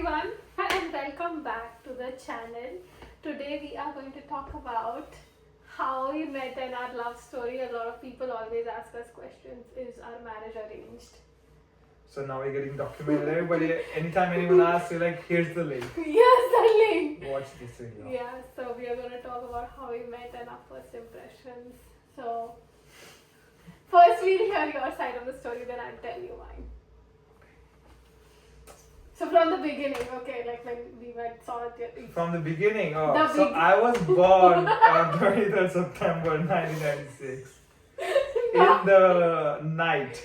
everyone, and welcome back to the channel. Today we are going to talk about how we met and our love story. A lot of people always ask us questions: is our marriage arranged? So now we're getting documented. Everybody, anytime anyone asks, you're like, here's the link. Yes, the link. Watch this video. Yeah, so we are going to talk about how we met and our first impressions. So, first we'll hear your side of the story, then I'll tell you mine. So from the beginning, okay, like when we met, saw it. From the beginning, The I was born on 23rd September 1996 in the night.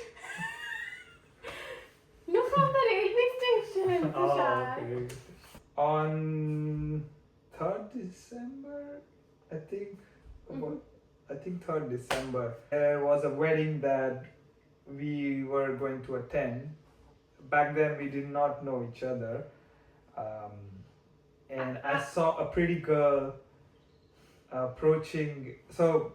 No, from the railway station, Tushar. Okay. On 3rd December, I think. I think 3rd December. There was a wedding that we were going to attend. Back then, we did not know each other. And I saw a pretty girl approaching. So,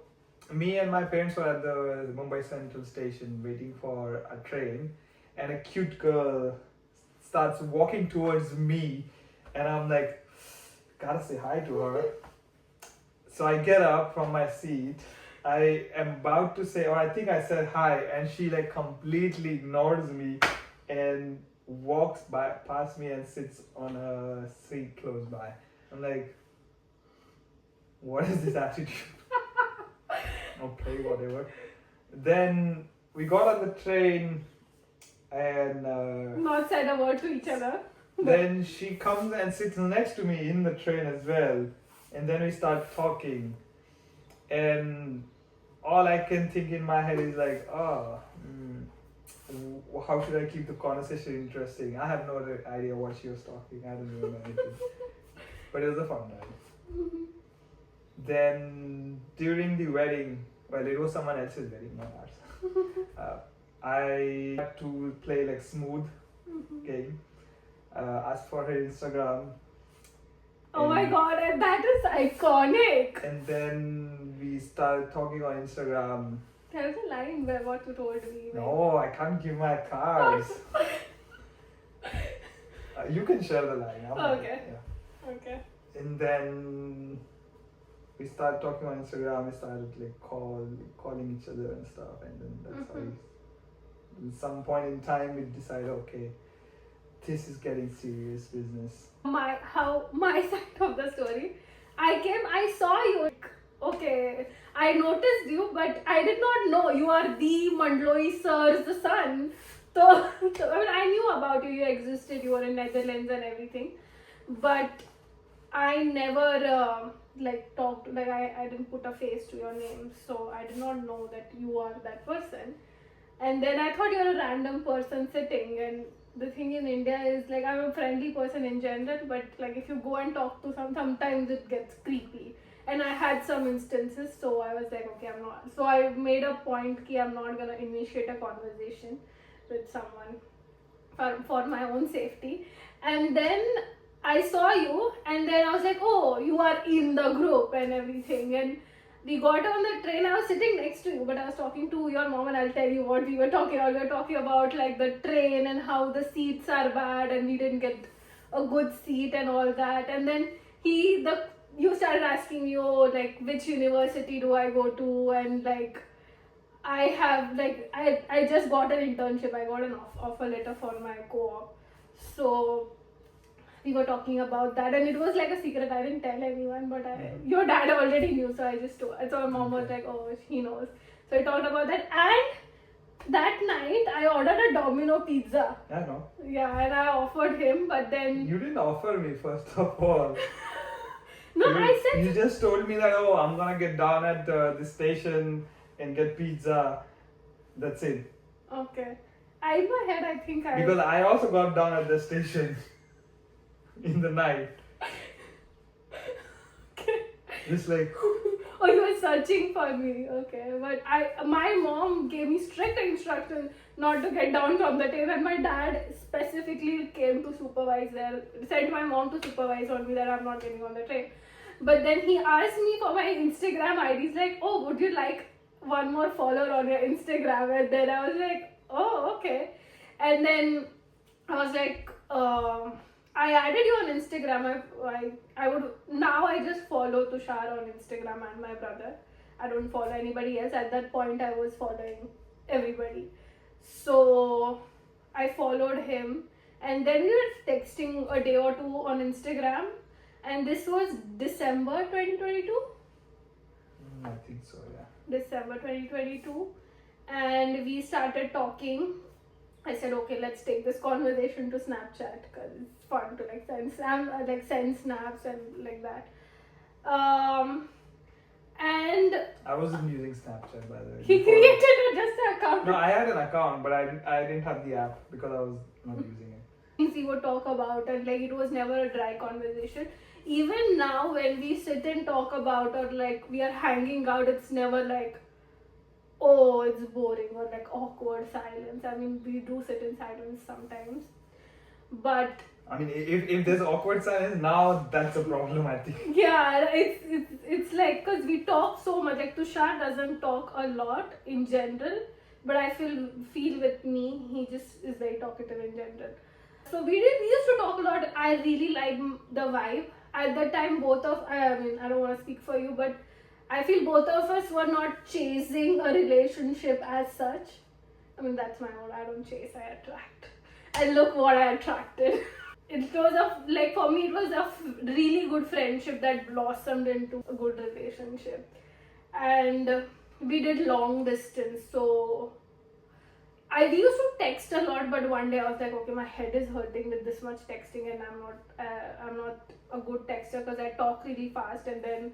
me and my parents were at the Mumbai Central Station waiting for a train. And a cute girl starts walking towards me. And I'm like, gotta say hi to her. So I get up from my seat. I am about to say, or I think I said hi, and she like completely ignores me and walks past me and sits on a seat close by. I'm like, what is this attitude? Okay, whatever. Then we got on the train and Not said a word to each other. then she comes and sits next to me in the train as well. And then we start talking. And all I can think in my head is like, how should I keep the conversation interesting? I have no idea what she was talking. I don't know anything. But it was a fun ride. Then during the wedding, well, it was someone else's wedding, not ours. I had to play like smooth game. Asked for her Instagram. Oh my god, and that is iconic. And then we started talking on Instagram. Tell the line where what you told me. No, I can't give my cards. You can share the line. Okay. Yeah. Okay. And then we started talking on Instagram. We started like calling each other and stuff. And then that's how at some point in time we decided, okay, this is getting serious business. My side of the story. I saw you. Okay, I noticed you, but I did not know you are the Mandloi sir's son. So I mean, I knew about you. You existed. You were in Netherlands and everything, but I never talked. Like I didn't put a face to your name, so I did not know that you are that person. And then I thought you're a random person sitting. And the thing in India is like I'm a friendly person in general, but like if you go and talk to sometimes it gets creepy. And I had some instances, so I was like, okay, I'm not. So I made a point that I'm not gonna initiate a conversation with someone for my own safety. And then I saw you, and then I was like, oh, you are in the group and everything. And we got on the train. I was sitting next to you, but I was talking to your mom, and I'll tell you what we were talking about. We were talking about like the train and how the seats are bad, and we didn't get a good seat and all that. And then you started asking me, oh, like which university do I go to, and like I just got an internship. I got an offer letter for my co-op, so we were talking about that, and it was like a secret. I didn't tell anyone, but your dad already knew, so I just told. So my mom was like, oh, he knows. So we talked about that, and that night I ordered a Domino pizza. I know. Yeah, and I offered him, but then You didn't offer me, first of all. no, I said You just told me that, oh, I'm gonna get down at the station and get pizza. That's it. okay. In my head, I think Because I also got down at the station in the night. Okay. Just like, Oh, you were searching for me. Okay, but my mom gave me strict instructions not to get down from the train, and my dad specifically came to supervise there, sent my mom to supervise on me that I'm not getting on the train. But then he asked me for my Instagram ID. He's like, oh, would you like one more follower on your Instagram? And then I was like, oh, okay. And then I was like, I added you on Instagram. I would now. I just follow Tushar on Instagram and my brother. I don't follow anybody else. At that point, I was following everybody. So I followed him, and then we were texting a day or two on Instagram. And this was December 2022. I think so, yeah. December 2022, and we started talking. I said, okay, let's take this conversation to Snapchat because it's fun to like send snaps and like that. And I wasn't using Snapchat, by the way. he before. created just an account. No, I had an account, but I didn't have the app because I was not using it. Things we would talk about, and like it was never a dry conversation. Even now, when we sit and talk about, or like we are hanging out, it's never like, oh, it's boring or like awkward silence. I mean, we do sit in silence sometimes, but I mean, if there's awkward silence, now that's a problem, I think. yeah, it's like because we talk so much. Like Tushar doesn't talk a lot in general, but I feel with me, he just is very talkative in general. So we used to talk a lot. I really liked the vibe. At that time, I mean, I don't want to speak for you, but I feel both of us were not chasing a relationship as such. I mean, that's my own. I don't chase, I attract. And look what I attracted. It was for me, it was a really good friendship that blossomed into a good relationship. And we did long distance, so we used to text a lot, but one day I was like, okay, my head is hurting with this much texting, and I'm not a good texter because I talk really fast, and then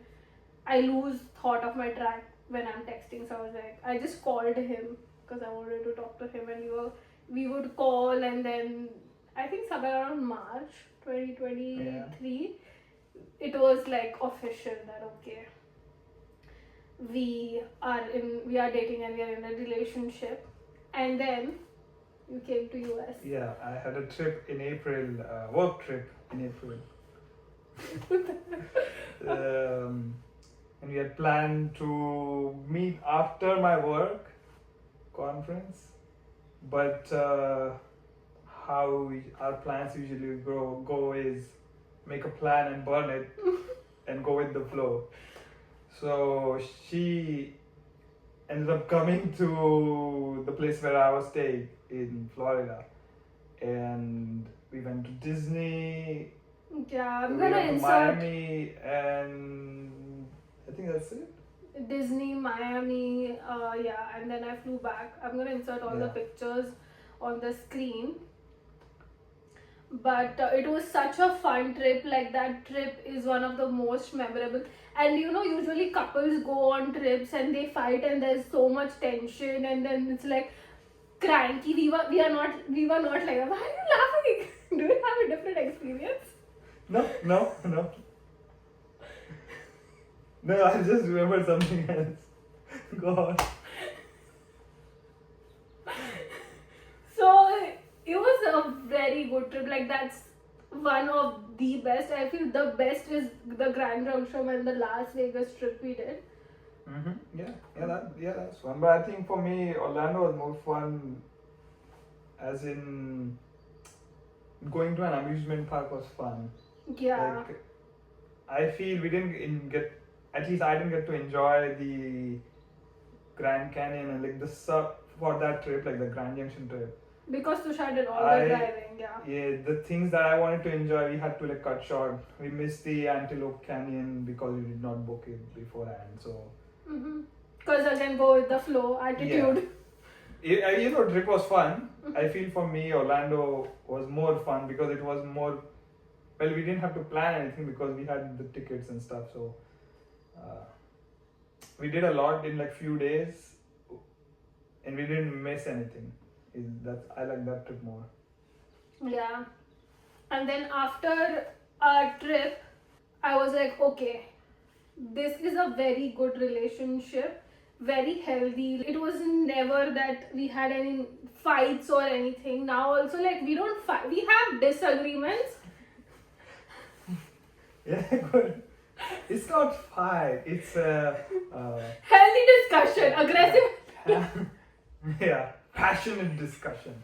I lose thought of my track when I'm texting. So I was like, I just called him because I wanted to talk to him, and we would call, and then I think somewhere around March 2023, it was like official that okay, we are dating and we are in a relationship. And then you came to US. Yeah, I had a trip in April, work trip in April. And we had planned to meet after my work conference, but how our plans usually go is make a plan and burn it and go with the flow. So she ended up coming to the place where I was staying in Florida, and we went to Disney. Yeah, I'm we gonna went to insert Miami, and I think that's it. Disney, Miami, yeah, and then I flew back. I'm gonna insert all the Yeah. pictures on the screen. But it was such a fun trip. Like that trip is one of the most memorable. And usually couples go on trips and they fight and there's so much tension and then it's like cranky. We were not like that. Why are you laughing? Do you have a different experience? No. No, I just remembered something else. Go on. So it was a very good trip. Like that's one of the best. I feel the best is the Grand Junction and the Las Vegas trip we did. That's fun. But I think for me, Orlando was more fun, as in going to an amusement park was fun. Yeah. Like, I feel we didn't at least I didn't get to enjoy the Grand Canyon and like the stuff for that trip, like the Grand Junction trip. Because Tushar did all the driving, yeah. Yeah, the things that I wanted to enjoy, we had to like cut short. We missed the Antelope Canyon because we did not book it beforehand. So. Because again, go with the flow attitude. Yeah. Trip was fun. I feel for me, Orlando was more fun because it was more. Well, we didn't have to plan anything because we had the tickets and stuff. So. We did a lot in like few days, and we didn't miss anything. I like that trip more. Yeah. And then after our trip, I was like, okay, this is a very good relationship, very healthy. It was never that we had any fights or anything. Now also, like, we don't fight. We have disagreements. Yeah, good. It's not fight. It's healthy discussion, aggressive. Yeah, passionate discussion.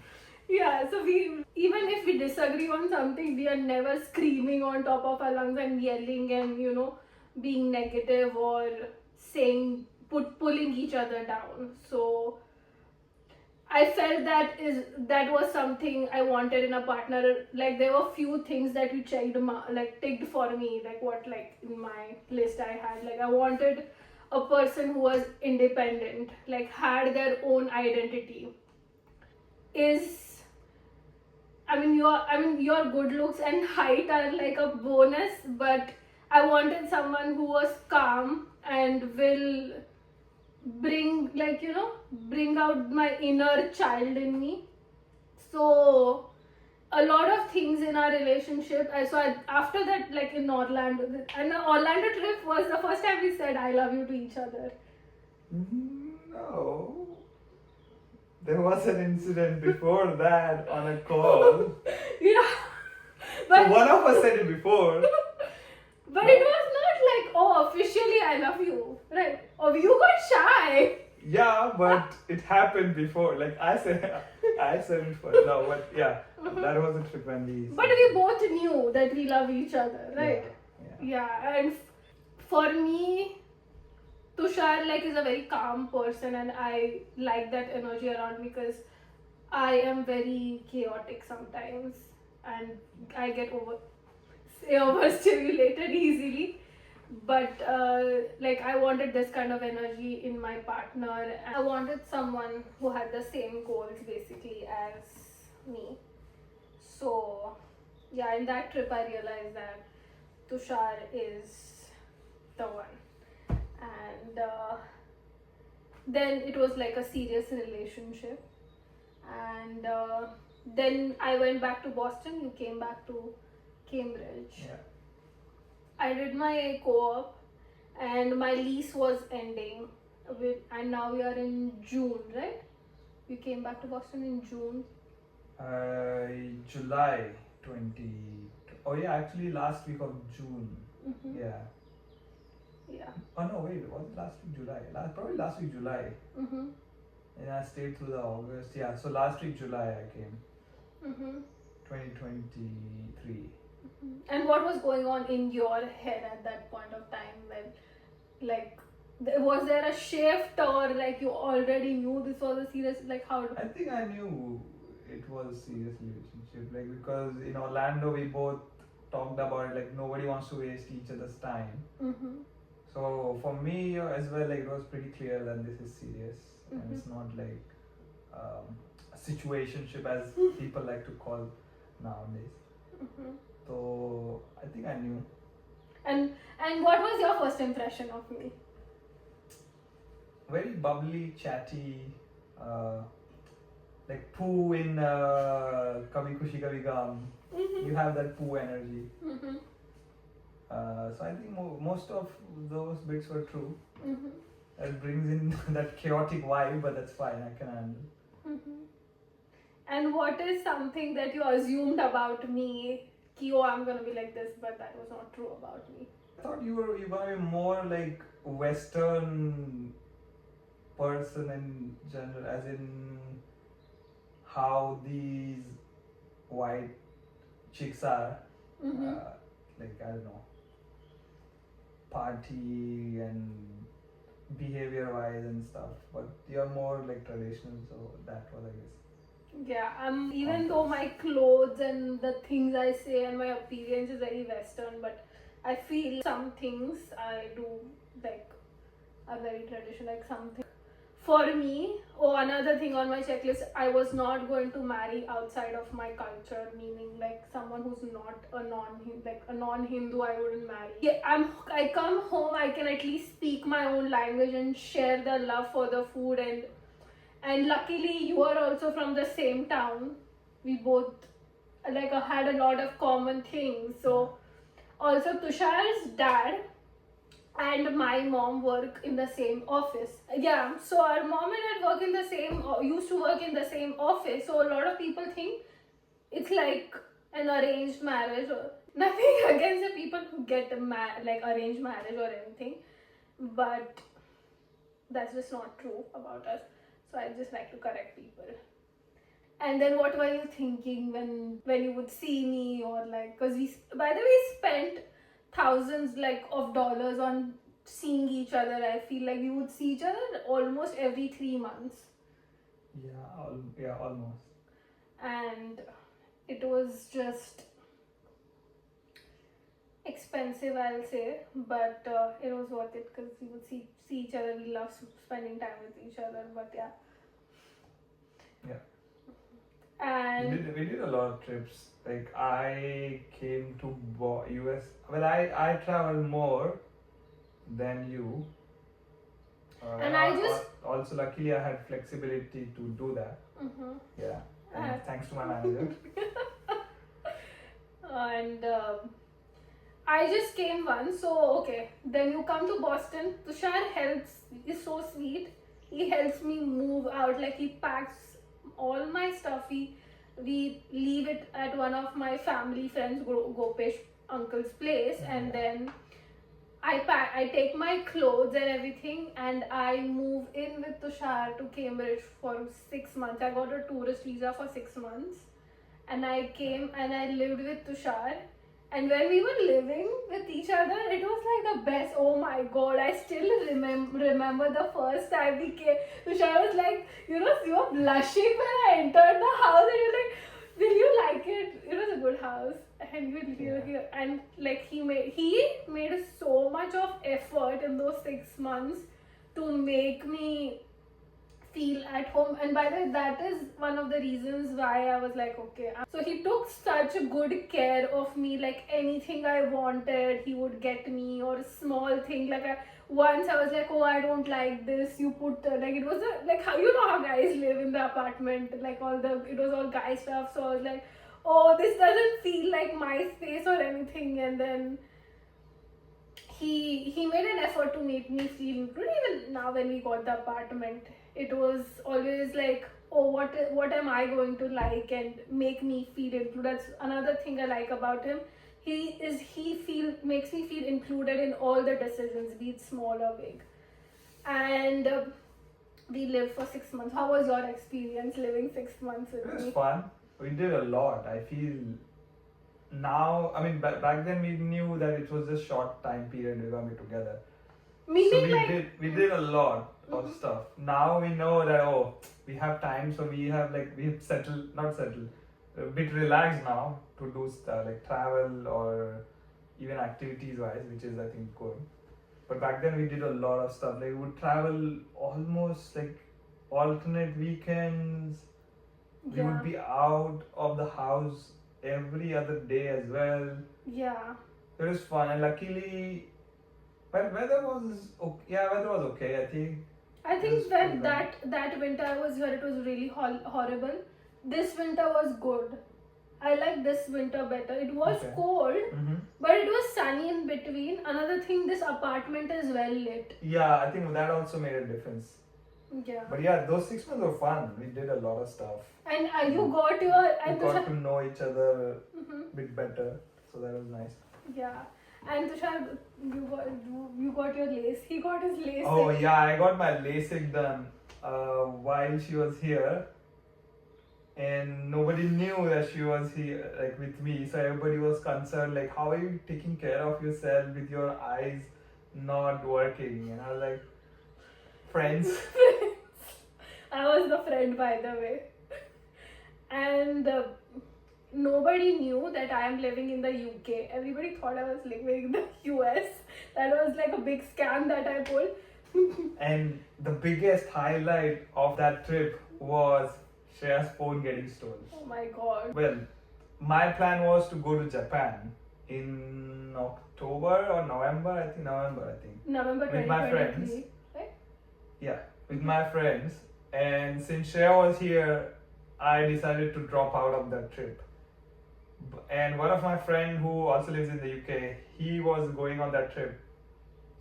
Yeah, so we, even if we disagree on something, we are never screaming on top of our lungs and yelling and, being negative or saying, pulling each other down. So I felt that was something I wanted in a partner. Like there were few things that you checked, like ticked for me. Like what, like in my list I had. Like I wanted a person who was independent, like had their own identity. Is your good looks and height are like a bonus, but I wanted someone who was calm and will bring, like, bring out my inner child in me. So a lot of things in our relationship, after that, like in Orlando, and the Orlando trip was the first time we said I love you to each other. No. There was an incident before that on a call. Yeah. So But one of us said it before. but it was not like, oh, officially I love you, right? Oh, you got shy. Yeah, but it happened before. Like I said it first. No, but yeah, that was a trip when we. But we both knew that we love each other, right? Yeah. Yeah, and for me, Tushar like is a very calm person, and I like that energy around me because I am very chaotic sometimes, and I get overstimulated easily. But like I wanted this kind of energy in my partner. I wanted someone who had the same goals basically as me. So yeah, in that trip I realized that Tushar is the one. And then it was like a serious relationship. And then I went back to Boston, you came back to Cambridge. Yeah. I did my co-op and my lease was ending and now we are in June, right? You came back to Boston in June. July 20. Oh yeah, actually last week of June. Mm-hmm. Yeah. Yeah. Oh no, wait, was it last week July? Probably last week July. Mm-hmm. And I stayed through the August. Yeah, so last week July I came. Mm-hmm. 2023. And what was going on in your head at that point of time when, like, was there a shift or like you already knew this was a serious, like how? I think I knew it was a serious relationship, like because in Orlando we both talked about it, like nobody wants to waste each other's time. Mm-hmm. So for me as well, like it was pretty clear that this is serious and it's not like a situationship as people like to call nowadays. Mm-hmm. So I think I knew. And what was your first impression of me? Very bubbly, chatty, like Pooh in Kabhi Khushi Kabhi Gum. Mm-hmm. You have that Pooh energy. Mm-hmm. So I think most of those bits were true. Mm-hmm. It brings in that chaotic vibe, but that's fine. I can handle. Mm-hmm. And what is something that you assumed about me? Ki, oh, I'm gonna be like this, but that was not true about me. I thought you were more like Western person in general, as in how these white chicks are. Mm-hmm. Like I don't know, party and behavior wise and stuff, but you're more like traditional, so that was, I guess. Yeah, even though my clothes and the things I say and my appearance is very Western, but I feel some things I do like are very traditional, like something. For me, another thing on my checklist, I was not going to marry outside of my culture, meaning like someone who's not a non-Hindu, I wouldn't marry. Yeah, I come home, I can at least speak my own language and share the love for the food, and luckily you are also from the same town. We both like had a lot of common things. So also Tushar's dad and my mom work in the same office. Yeah, so our mom and dad used to work in the same office. So a lot of people think it's like an arranged marriage, or nothing against the people who get like arranged marriage or anything, but that's just not true about us. So I just like to correct people. And then what were you thinking when you would see me, or like, because we, by the way, spent thousands like of dollars on seeing each other. I feel like we would see each other almost every 3 months, Yeah, almost. and it was just expensive, I'll say, but it was worth it because we would see each other. We love spending time with each other, but yeah. Yeah. And We did a lot of trips. Like I came to US. Well, I travel more than you. And I just- also luckily I had flexibility to do that. mhm. Yeah. And Uh, thanks to my manager. and I just came once, so okay. Then you come to Boston. Tushar helps, is so sweet. He helps me move out. Like he packs all my stuff. We leave it at one of my family friends, Gopesh uncle's place, and then I take my clothes and everything, and I move in with Tushar to Cambridge for 6 months. I got a tourist visa for 6 months, and I came and I lived with Tushar. And when we were living with each other, it was like the best. Oh my god, I still remember the first time we came. Tushar was like, you were blushing when I entered the house, and you're like, will you like it? It was a good house. And and like he made so much of effort in those 6 months to make me feel at home. And by the way, that is one of the reasons why I was like, okay. So he took such good care of me. Like anything I wanted, he would get me, or a small thing. Like once I was like, oh, I don't like this. You put like, it was like how how guys live in the apartment. Like it was all guy stuff. So I was like, oh, this doesn't feel like my space or anything. And then he made an effort to make me feel included. Even now when we got the apartment, it was always like, oh, what am I going to like, and make me feel included. That's another thing I like about him. Makes me feel included in all the decisions, be it small or big. And we lived for 6 months. How was your experience living 6 months with It was me? fun. We did a lot. I feel now, I mean, back then we knew that it was a short time period we're gonna be together. Meaning So like, we did a lot of stuff. Now we know that we have time, so we've settled, not settled, a bit relaxed now to do stuff like travel or even activities wise, which is I think good. But back then we did a lot of stuff. Like we would travel almost like alternate weekends. We yeah, would be out of the house every other day as well. yeah. It was fun, and luckily, weather was okay. Yeah, weather was okay. I think. I It think was when pretty that winter I was here, it was really horrible. This winter was good. I like this winter better. It was Okay. cold, Mm-hmm. but it was sunny in between. Another thing, this apartment is well lit. Yeah, I think that also made a difference. Yeah. But yeah, those 6 months were fun. We did a lot of stuff. And you got your We and got Tushar, to know each other Mhm. a bit better, so that was nice. yeah. And Tushar, you got your lace. He got his lace. Oh yeah, I got my LASIK done while she was here, and nobody knew that she was here like with me. So everybody was concerned, like, how are you taking care of yourself with your eyes not working? And I was like, friends. I was the friend, by the way. And nobody knew that I am living in the UK. Everybody thought I was living in the US. That was like a big scam that I pulled. And the biggest highlight of that trip was Shreya's phone getting stolen. Oh my god. Well, my plan was to go to Japan in October or November. I think November. November With my 2023. friends. Right? Yeah, with my friends. And since Shreya was here, I decided to drop out of that trip. And one of my friend who also lives in the UK, he was going on that trip.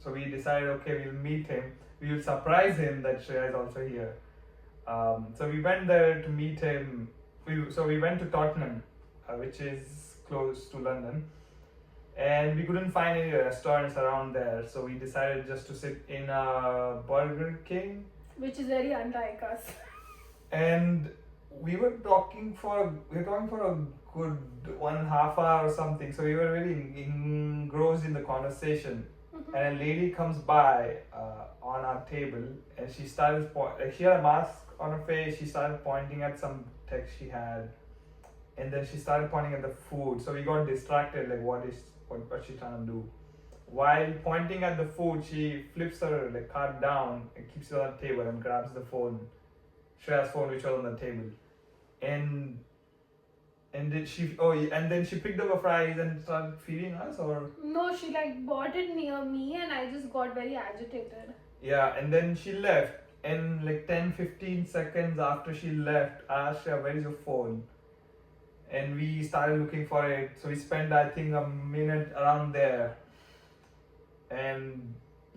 So we decided, okay, we'll meet him. We will surprise him that Shreya is also here. So we went there to meet him. We went to Tottenham, which is close to London. And we couldn't find any restaurants around there. So we decided just to sit in a Burger King. Which is very unlike us. And we were talking for a good 1.5 hour or something. So we were really engrossed in the conversation. Mhm. And a lady comes by on our table, and she started like she had a mask on her face. She started pointing at some text she had, and then she started pointing at the food. So we got distracted. Like, what's she trying to do? While pointing at the food, she flips her like card down and keeps it on the table and grabs the phone, Shreya's phone, which was on the table, and and then she picked up a fries and started feeding us, or No, she like bought it near me and I just got very agitated. yeah, and then she left. And like 10-15 seconds after she left, I asked her, "Where is your phone?" And we started looking for it. So we spent, I think, a minute around there. And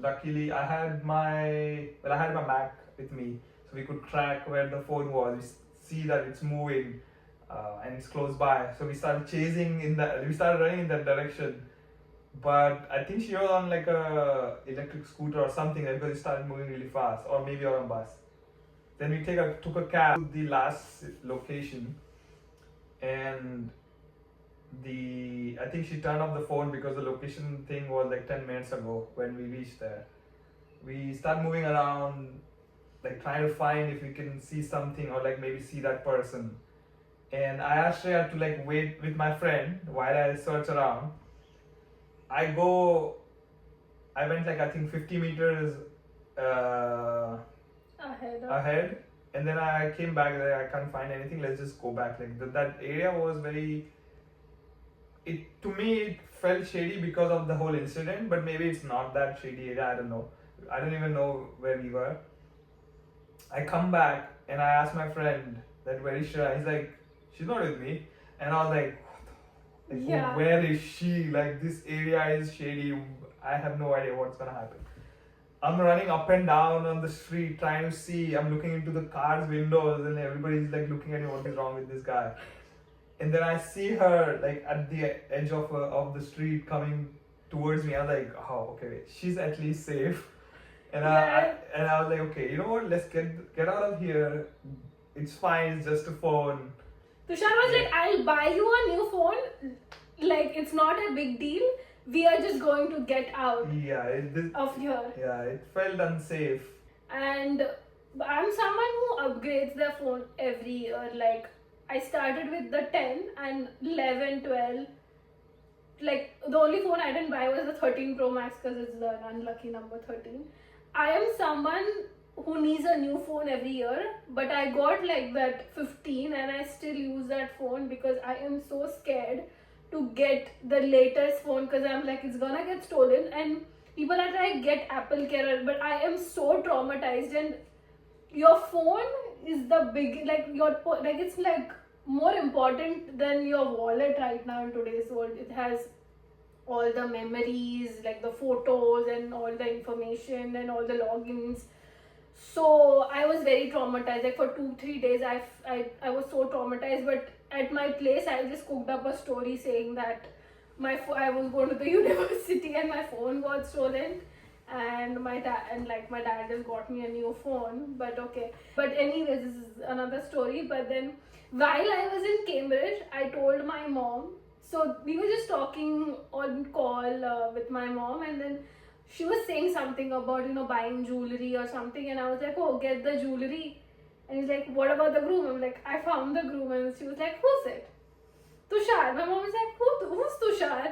luckily, I had my Mac with me, so we could track where the phone was. We see that it's moving, and it's close by. So we started we started running in that direction. But I think she was on like a electric scooter or something, because it started moving really fast, or maybe on a bus. Then we took a cab to the last location, and I think she turned off the phone because the location thing was like 10 minutes ago when we reached there. We start moving around, like trying to find if we can see something, or like maybe see that person. And I asked Shreya to like wait with my friend while I search around. I go, I went like I think 50 meters uh, ahead, and then I came back. Like, I can't find anything. Let's just go back. Like that area was very. It to me it felt shady because of the whole incident, but maybe it's not that shady area. I don't know. I don't even know where we were. I come back and I ask my friend that where is Shreya. He's like, she's not with me, and I was like, like, Yeah. where is she? Like, this area is shady. I have no idea what's gonna happen. I'm running up and down on the street trying to see. I'm looking into the car's windows, and everybody's like looking at me. What is wrong with this guy? And then I see her like at the edge of the street coming towards me. I was like, oh, okay, she's at least safe. And I was like, okay, you know what? Let's get out of here. It's fine. It's just a phone. Tushar was like, I'll buy you a new phone. Like, it's not a big deal. We are just going to get out Yeah, of here. yeah, it felt unsafe. And I'm someone who upgrades their phone every year. Like, I started with the 10 and 11, 12. Like, the only phone I didn't buy was the 13 Pro Max because it's the unlucky number 13. I am someone who needs a new phone every year, but I got like that 15 and I still use that phone because I am so scared to get the latest phone because I'm like, it's gonna get stolen. And people are like, get Apple Care, but I am so traumatized. And your phone is the big, like, it's like more important than your wallet right now in today's world. It has all the memories, like the photos and all the information and all the logins. So I was very traumatized. Like for 2-3 days, I was so traumatized. But at my place, I just cooked up a story saying that I was going to the university and my phone got stolen, and my dad just got me a new phone. But okay. But anyways, this is another story. But then while I was in Cambridge, I told my mom. So we were just talking on call with my mom, and then she was saying something about buying jewelry or something, and I was like, oh, get the jewelry. And he's like, what about the groom? I'm like, I found the groom. And she was like, who's it? Tushar. My mom was like, who's Tushar?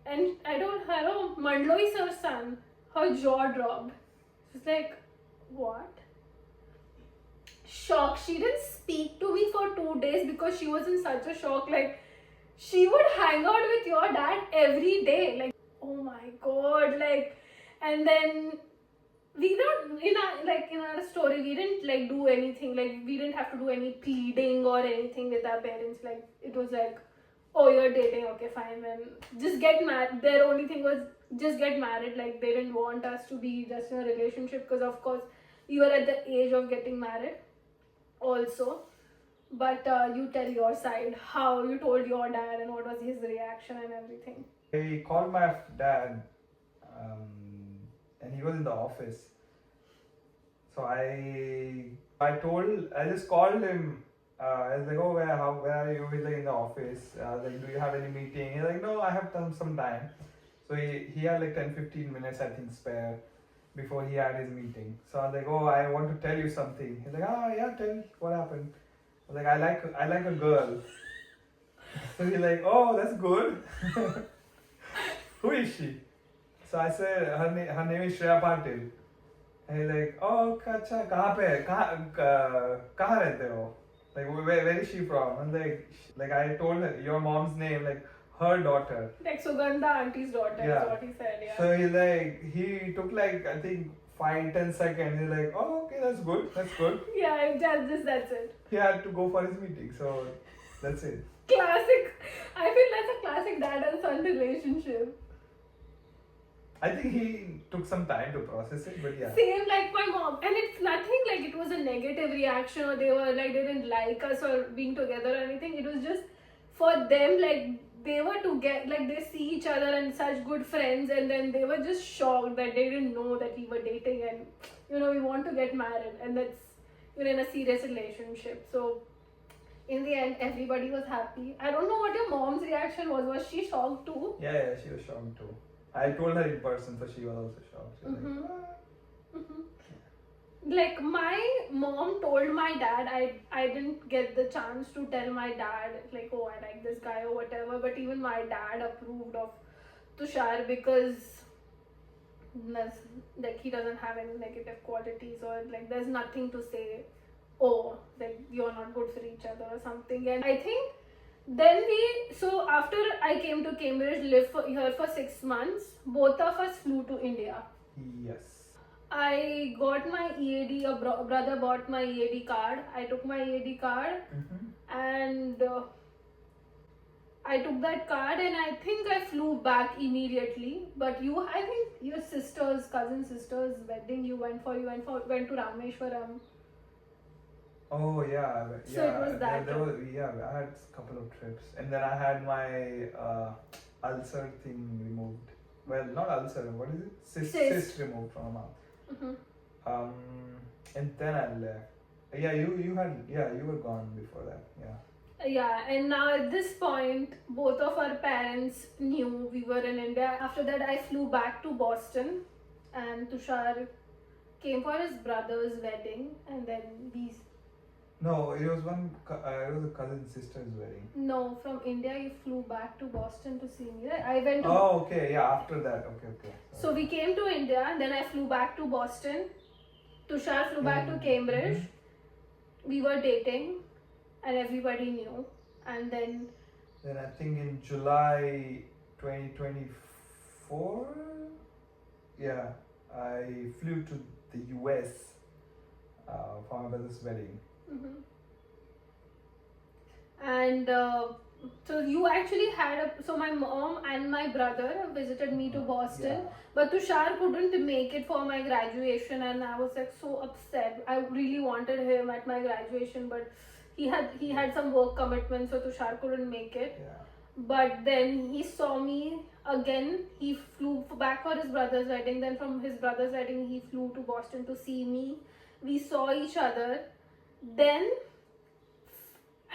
And I told her, oh, Mandloi sir's son. Her jaw dropped. She's like, what? Shock. She didn't speak to me for 2 days because she was in such a shock. Like, she would hang out with your dad every day. Like, oh my god. Like, and then we don't, in our story, we didn't like do anything. Like, we didn't have to do any pleading or anything with our parents. Like, it was like, oh, you're dating, okay, fine, then just get married. Their only thing was just get married. Like, they didn't want us to be just in a relationship because, of course, you were at the age of getting married also. But you tell your side, how you told your dad and what was his reaction and everything. I called my dad, and he was in the office. So I just called him I was like, oh, where are you? He's like, in the office. I was like, do you have any meeting? He's like, no, I have some time. So he had like 10-15 minutes, I think, spare before he had his meeting. So I was like, oh, I want to tell you something. He's like, ah, yeah, tell me what happened. I was like, I like a girl. So he's like, oh, that's good. Who is she? So I said, her name is Shreya Patil. And he's like, oh, अच्छा कहाँ पे कहाँ रहते हो? Like, where is she from? And like I told her your mom's name, like her daughter. Like Sugandha auntie's daughter Yeah. is what he said, yeah. So he took like, I think 5-10 seconds. He's like, oh, okay, that's good. Yeah, that's it. He had to go for his meeting, so that's it. Classic. I feel that's a classic dad and son relationship. I think he took some time to process it, but yeah. Same like my mom. And it's nothing like it was a negative reaction or they were like, they didn't like us or being together or anything. It was just for them, like, they were together, like, they see each other and such good friends, and then they were just shocked that they didn't know that we were dating and, you know, we want to get married, and that's, you're in a serious relationship. So, in the end, everybody was happy. I don't know what your mom's reaction was. Was she shocked too? Yeah, she was shocked too. I told her in person, so she was also shocked. She was like, Mm-hmm. Mm-hmm. Like my mom told my dad, I didn't get the chance to tell my dad like, oh, I like this guy or whatever, but even my dad approved of Tushar because like he doesn't have any negative qualities or like there's nothing to say, oh, like you're not good for each other or something. And I think then so after I came to Cambridge, lived here for 6 months, both of us flew to India. yes. I got my EAD, a brother bought my EAD card. I took my EAD card and I took that card and I think I flew back immediately. But I think your cousin sister's wedding, you went to Rameshwaram. Oh yeah. So it was that There was, I had a couple of trips, and then I had my ulcer thing removed. Well, not ulcer. What is it? Cyst removed from my mouth. Mm-hmm. And then I left. You were gone before that. Yeah. Yeah, and now at this point, both of our parents knew we were in India. After that, I flew back to Boston, and Tushar came for his brother's wedding, and then we. No, it was it was a cousin sister's wedding. No, from India, he flew back to Boston to see me. Right? I went to. Oh, okay, yeah. After that, okay. So we came to India, and then I flew back to Boston. Tushar flew back to Cambridge. We were dating, and everybody knew. And then I think in July 2024, yeah, I flew to the US for my brother's wedding. Mm-hmm. And so you actually so my mom and my brother visited me to Boston, but Tushar couldn't make it for my graduation, and I was like so upset. I really wanted him at my graduation, but he had some work commitments, so Tushar couldn't make it. Yeah. But then he saw me again. He flew back for his brother's wedding. Then from his brother's wedding, he flew to Boston to see me. We saw each other. Then,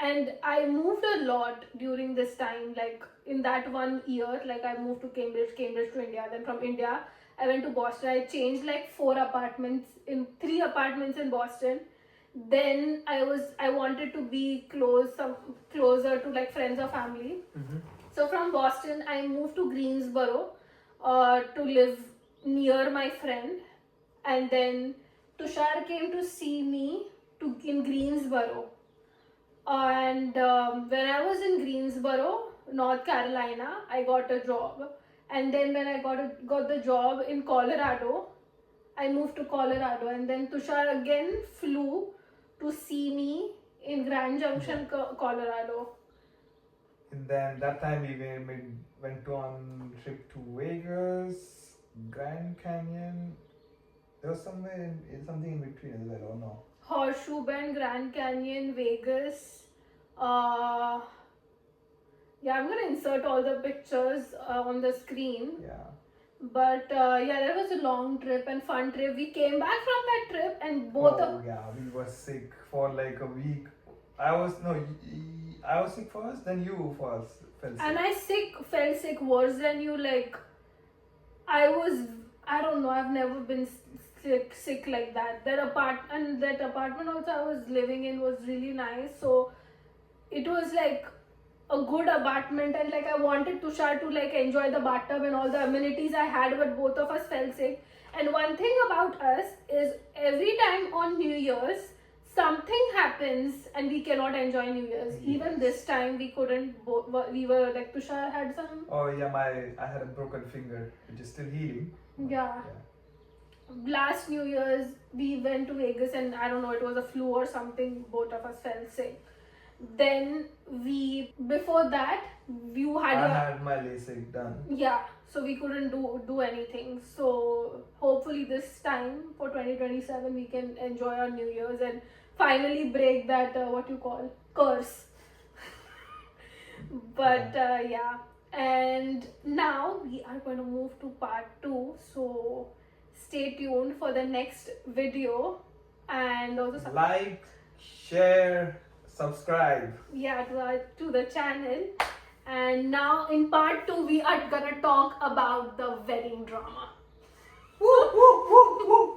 and I moved a lot during this time. Like in that 1 year, like I moved to Cambridge to India. Then from India, I went to Boston. I changed like 3 apartments in Boston. Then I wanted to be closer to like friends or family. So from Boston I moved to Greensboro to live near my friend, and then Tushar came to see me in Greensboro, and when I was in Greensboro, North Carolina, I got a job, and then when I got the job in Colorado, I moved to Colorado, and then Tushar again flew to see me in Grand Junction, Colorado. And then that time we went on trip to Vegas, Grand Canyon. There was something in between as well, or no? Horseshoe Bend, Grand Canyon, Vegas. I'm gonna insert all the pictures on the screen. Yeah. But that was a long trip and fun trip. We came back from that trip and we were sick for like a week. I was I was sick first, then you fell sick. And I felt sick worse than you. Like, I don't know, I've never been sick like that. That apartment also I was living in was really nice. So it was like a good apartment, and like I wanted Tushar to like enjoy the bathtub and all the amenities I had, but both of us fell sick. And one thing about us is every time on New Year's something happens and we cannot enjoy New Year's. Yes. Even this time we couldn't. We were like, Tushar had some. Oh yeah, I had a broken finger, which is still healing. Yeah. Last New Year's we went to Vegas, and I don't know, it was a flu or something. Both of us fell sick. Then before that you had I had my LASIK done. yeah, so we couldn't do anything. So hopefully this time for 2027 we can enjoy our New Year's and finally break that what you call curse. But yeah, and now we are going to move to part 2. So stay tuned for the next video, and also Like, share, subscribe. yeah, to the channel. And now in part 2 we are gonna talk about the wedding drama. Woo, woo, woo, woo.